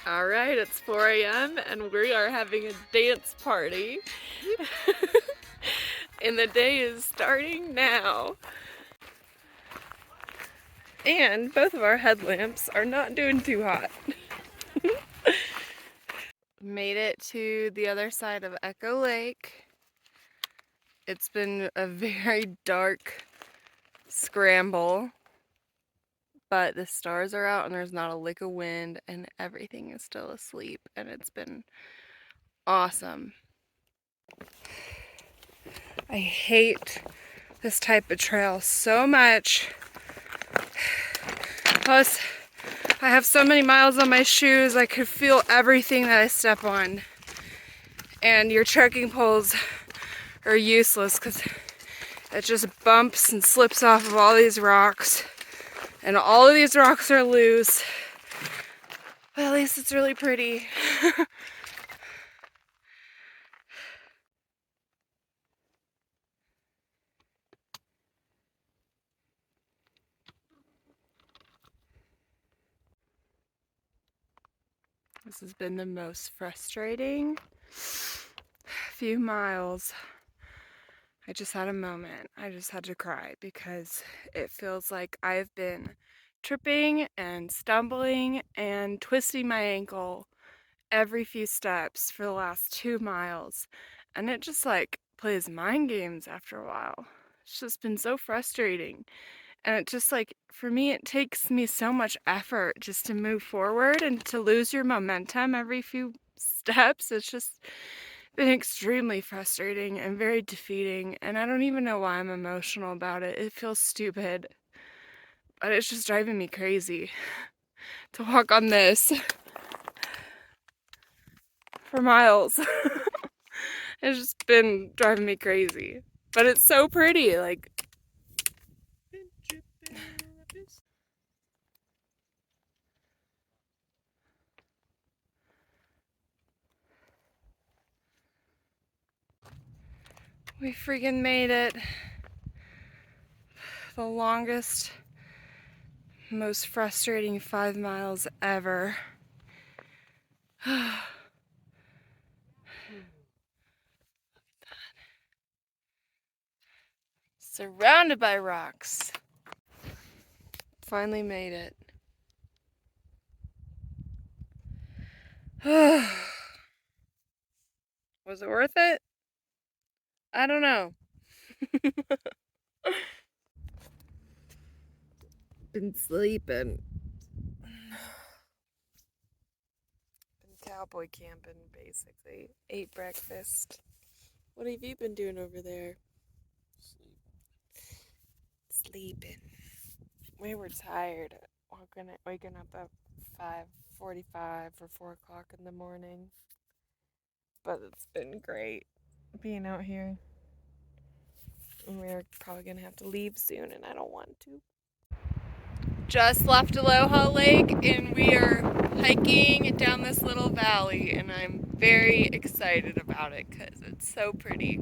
All right, it's 4 a.m. and we are having a dance party. And the day is starting now. And both of our headlamps are not doing too hot. Made it to the other side of Echo Lake. It's been a very dark scramble, but the stars are out and there's not a lick of wind and everything is still asleep, and it's been awesome. I hate this type of trail so much. Plus, I have so many miles on my shoes, I could feel everything that I step on. And your trekking poles are useless because it just bumps and slips off of all these rocks. And all of these rocks are loose. But at least it's really pretty. This has been the most frustrating few miles. I just had a moment. I just had to cry because it feels like I've been tripping and stumbling and twisting my ankle every few steps for the last 2 miles. And it just like plays mind games after a while. It's just been so frustrating. And it just like, for me, it takes me so much effort just to move forward, and to lose your momentum every few steps. It's just been extremely frustrating and very defeating. And I don't even know why I'm emotional about it. It feels stupid, but it's just driving me crazy to walk on this for miles. It's just been driving me crazy. But it's so pretty, like. We freaking made it. The longest, most frustrating 5 miles ever. Surrounded by rocks. Finally made it. Was it worth it? I don't know. Been sleeping. Been cowboy camping, basically. Ate breakfast. What have you been doing over there? Sleeping. We were tired. Waking up at 5:45 or 4 o'clock in the morning. But it's been great being out here. And we're probably gonna have to leave soon, and I don't want to. Just left Aloha Lake, and we are hiking down this little valley, and I'm very excited about it because it's so pretty.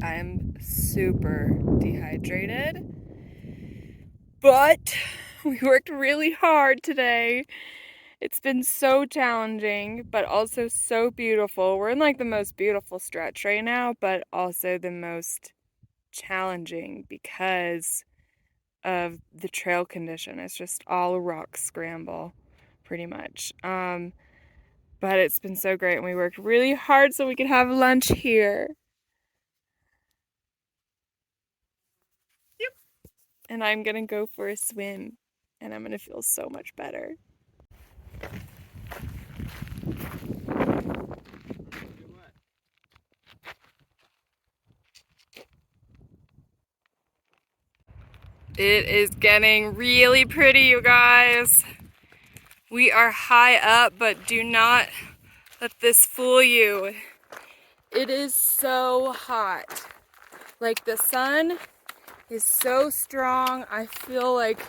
I'm super dehydrated, but we worked really hard today. It's been so challenging, but also so beautiful. We're in like the most beautiful stretch right now, but also the most challenging because of the trail condition. It's just all a rock scramble, pretty much. But it's been so great, and we worked really hard so we could have lunch here. Yep. And I'm gonna go for a swim, and I'm gonna feel so much better. It is getting really pretty, you guys. We are high up, but do not let this fool you. It is so hot. Like, the sun He's so strong. I feel like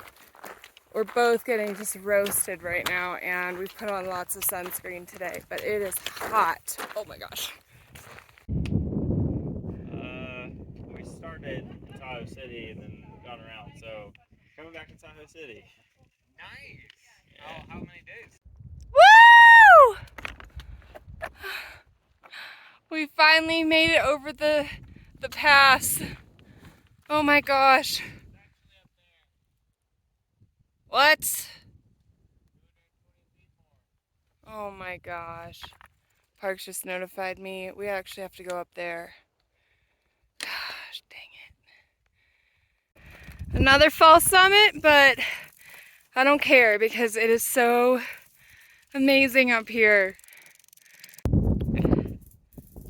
we're both getting just roasted right now, and we've put on lots of sunscreen today, but it is hot. Oh my gosh. We started in Tahoe City and then gone around, so coming back to Tahoe City. Nice. Yeah. How many days? Woo! We finally made it over the pass. Oh my gosh. What? Oh my gosh. Parks just notified me. We actually have to go up there. Gosh, dang it. Another fall summit, but I don't care because it is so amazing up here.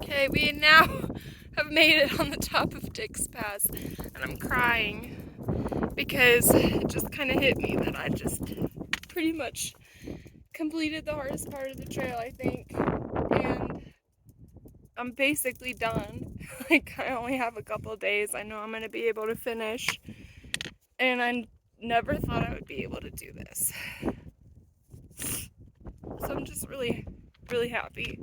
Okay, we now have made it on the top of Dick's Pass, and I'm crying because it just kind of hit me that I just pretty much completed the hardest part of the trail, I think, and I'm basically done. Like, I only have a couple days. I know I'm going to be able to finish, and I never thought I would be able to do this. So I'm just really, really happy.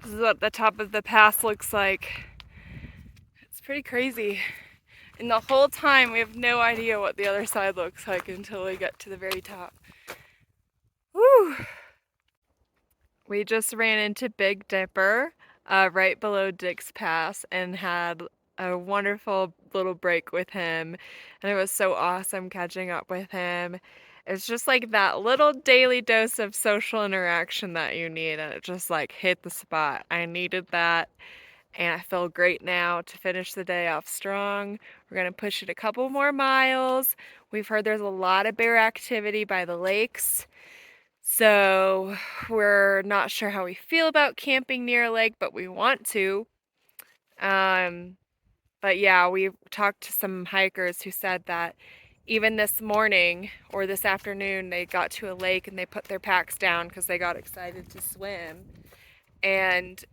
This is what the top of the pass looks like. It's pretty crazy. And the whole time we have no idea what the other side looks like until we get to the very top. Woo! We just ran into Big Dipper right below Dick's Pass and had a wonderful little break with him. And it was so awesome catching up with him. It's just like that little daily dose of social interaction that you need, and it just like hit the spot. I needed that, and I feel great now to finish the day off strong. We're gonna push it a couple more miles. We've heard there's a lot of bear activity by the lakes. So we're not sure how we feel about camping near a lake, but we want to. But yeah, we talked to some hikers who said that even this morning or this afternoon, they got to a lake and they put their packs down because they got excited to swim. And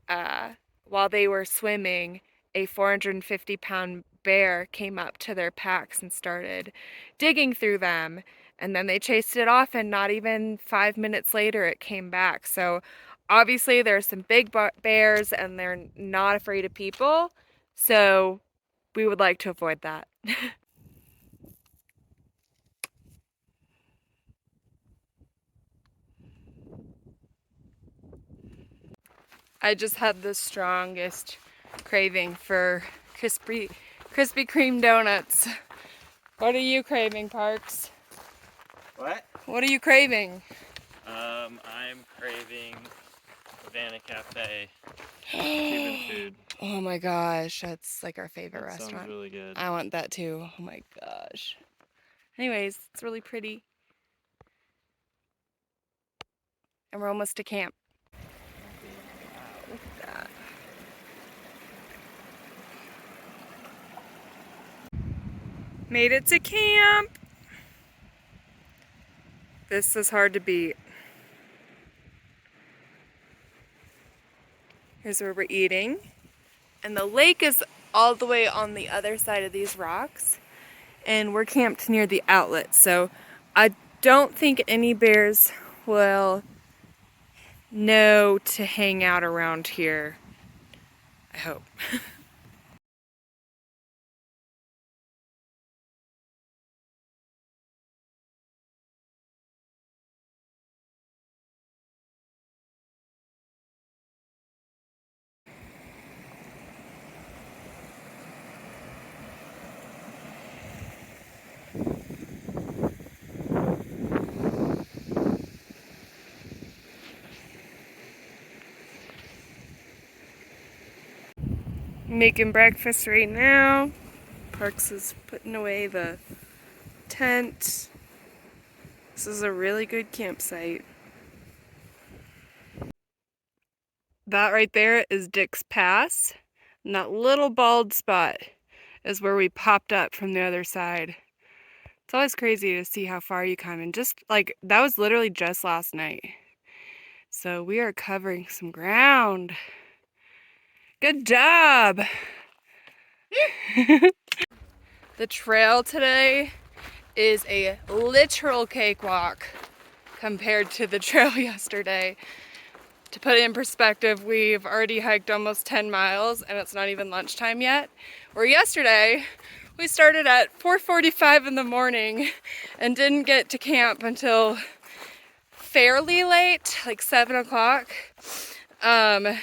while they were swimming, a 450-pound bear came up to their packs and started digging through them. And then they chased it off, and not even 5 minutes later, it came back. So obviously, there's some big bears, and they're not afraid of people. So we would like to avoid that. I just had the strongest craving for Krispy Kreme donuts. What are you craving, Parks? What? What are you craving? I'm craving Havana Cafe Cuban food. Oh my gosh, that's like our favorite That restaurant. sounds really good. I want that too. Oh my gosh. Anyways, it's really pretty. And we're almost to camp. Look at that. Made it to camp. This is hard to beat. Here's where we're eating. And the lake is all the way on the other side of these rocks. And we're camped near the outlet. So I don't think any bears will know to hang out around here. I hope. Making breakfast right now. Parks is putting away the tent. This is a really good campsite. That right there is Dick's Pass. And that little bald spot is where we popped up from the other side. It's always crazy to see how far you come, and just like that was literally just last night. So we are covering some ground. Good job. The trail today is a literal cakewalk compared to the trail yesterday. To put it in perspective, we've already hiked almost 10 miles and it's not even lunchtime yet. Where yesterday, we started at 4:45 in the morning and didn't get to camp until fairly late, like 7 o'clock. And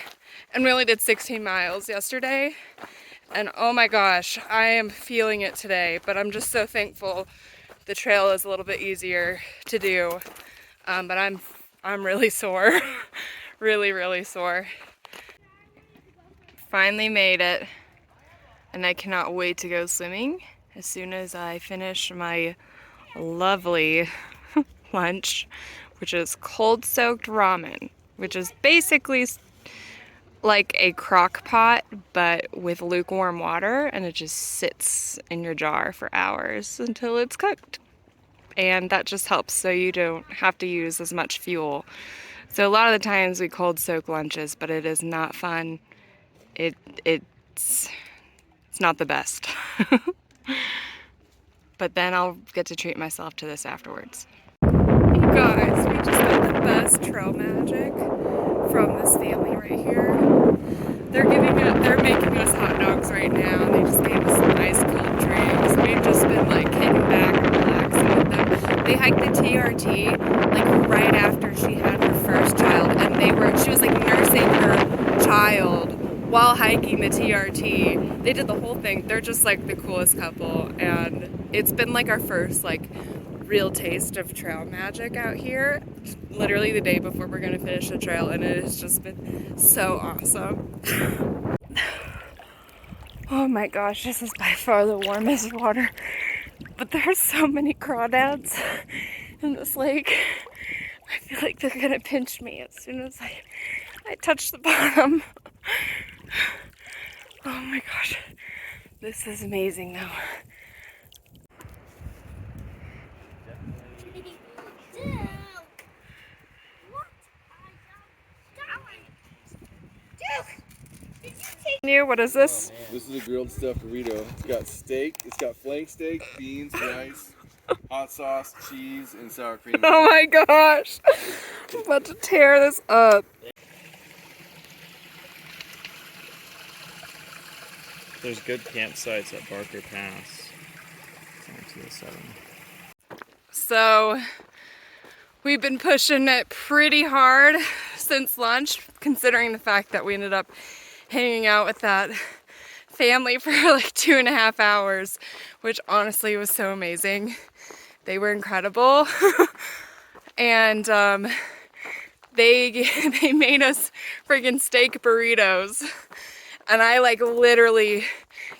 we only did 16 miles yesterday. And oh my gosh, I am feeling it today, but I'm just so thankful the trail is a little bit easier to do. But I'm really sore, really sore. Finally made it, and I cannot wait to go swimming as soon as I finish my lovely lunch, which is cold-soaked ramen, which is basically like a crock pot, but with lukewarm water, and it just sits in your jar for hours until it's cooked. And that just helps so you don't have to use as much fuel. So a lot of the times we cold soak lunches, but it is not fun. It's not the best. But then I'll get to treat myself to this afterwards. You guys, we just got the best trail magic from this family right here. They're making us hot dogs right now. They just gave us some nice cold drinks. We've just been like kicking back and relaxing with them. They hiked the TRT like right after she had her first child, and she was like nursing her child while hiking the TRT. They did the whole thing. They're just like the coolest couple, and it's been like our first like real taste of trail magic out here. Literally the day before we're gonna finish the trail, and it has just been so awesome. Oh my gosh, this is by far the warmest water. But there's so many crawdads in this lake. I feel like they're gonna pinch me as soon as I touch the bottom. Oh my gosh, this is amazing though. What is this? This is a grilled stuffed burrito. It's got steak, it's got flank steak, beans, rice, hot sauce, cheese, and sour cream. Oh my gosh! I'm about to tear this up. There's good campsites at Barker Pass. It's on 207. So we've been pushing it pretty hard since lunch, considering the fact that we ended up hanging out with that family for like 2.5 hours, which honestly was so amazing. They were incredible. And they made us friggin' steak burritos. And I like literally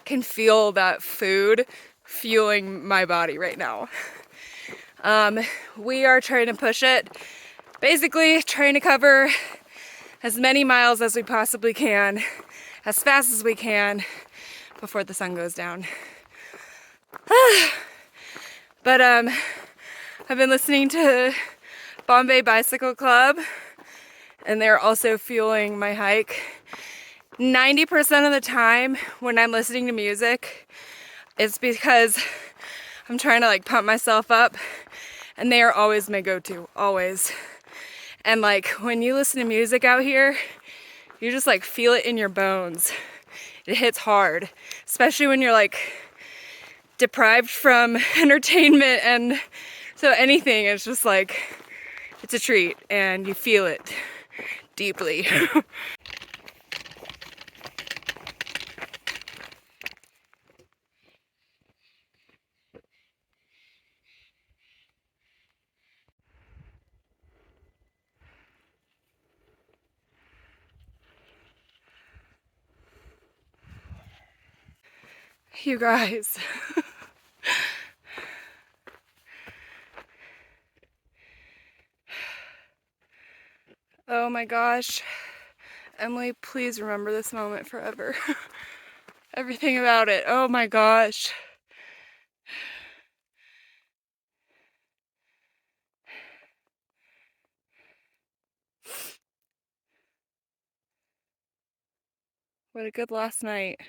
can feel that food fueling my body right now. We are trying to push it, basically trying to cover as many miles as we possibly can, as fast as we can before the sun goes down. But I've been listening to Bombay Bicycle Club, and they're also fueling my hike. 90% of the time when I'm listening to music, it's because I'm trying to like pump myself up, and they are always my go-to, always. And like when you listen to music out here, you just like feel it in your bones. It hits hard, especially when you're like deprived from entertainment, and so anything is just like, it's a treat and you feel it deeply. You guys. Oh my gosh. Emily, please remember this moment forever. Everything about it. Oh my gosh. What a good last night.